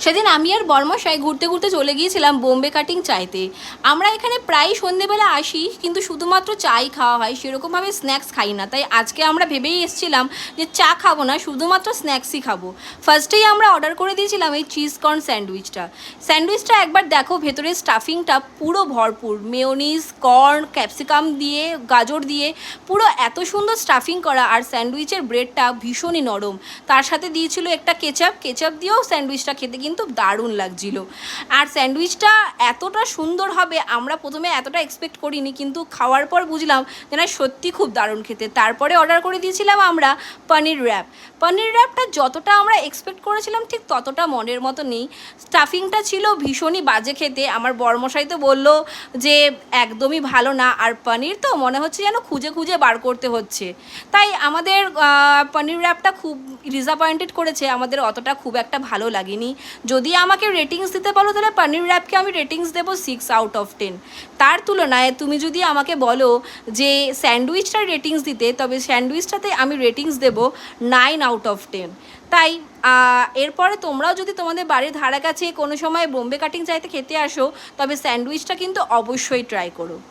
সেদিন আমি আর বর্মশাই ঘুরতে ঘুরতে চলে গিয়েছিলাম বোম্বে কাটিং চাইতে। আমরা এখানে প্রায় সন্ধেবেলা আসি, কিন্তু শুধুমাত্র চাই খাওয়া হয়, সেরকমভাবে স্ন্যাক্স খাই না। তাই আজকে আমরা ভেবেই এসেছিলাম যে চা খাবো না, শুধুমাত্র স্ন্যাক্সই খাবো। ফার্স্টেই আমরা অর্ডার করে দিয়েছিলাম এই চিজ কর্ন স্যান্ডউইচটা একবার দেখো, ভেতরের স্টাফিংটা পুরো ভরপুর, মেয়োনিজ, কর্ন, ক্যাপসিকাম দিয়ে, গাজর দিয়ে পুরো এত সুন্দর স্টাফিং করা। আর স্যান্ডউইচের ব্রেডটা ভীষণই নরম, তার সাথে দিয়েছিল একটা কেচাপ দিয়েও স্যান্ডউইচটা খেতে কিন্তু দারুণ লাগছিল। আর স্যান্ডউইচটা এতটা সুন্দর হবে আমরা প্রথমে এতটা এক্সপেক্ট করিনি, কিন্তু খাওয়ার পর বুঝলাম যে না, সত্যি খুব দারুণ খেতে। তারপরে অর্ডার করে দিয়েছিলাম আমরা পনির র্যাপটা যতটা আমরা এক্সপেক্ট করেছিলাম ঠিক ততটা মনের মতো নেই। স্টাফিংটা ছিল ভীষণই বাজে খেতে। আমার বরমশাই তো বললো যে একদমই ভালো না, আর পনির তো মনে হচ্ছে যেন খুঁজে খুঁজে বার করতে হচ্ছে। তাই আমাদের পনির র্যাপটা খুব ডিসঅ্যাপয়েন্টেড করেছে, আমাদের অতটা খুব একটা ভালো লাগেনি। যদি আমাকে রেটিংস দিতে বলো তাহলে পনির র্যাপকে আমি রেটিংস দেবো 6/10। তার তুলনায় তুমি যদি আমাকে বলো যে স্যান্ডউইচটার রেটিংস দিতে, তবে স্যান্ডউইচটাতে আমি রেটিংস দেবো 9/10। তাই এরপরে তোমরাও যদি তোমাদের বাড়ির ধারে কাছে কোনো সময় বোম্বে কাটিং চাইতে খেতে আসো, তবে স্যান্ডউইচটা কিন্তু অবশ্যই ট্রাই করো।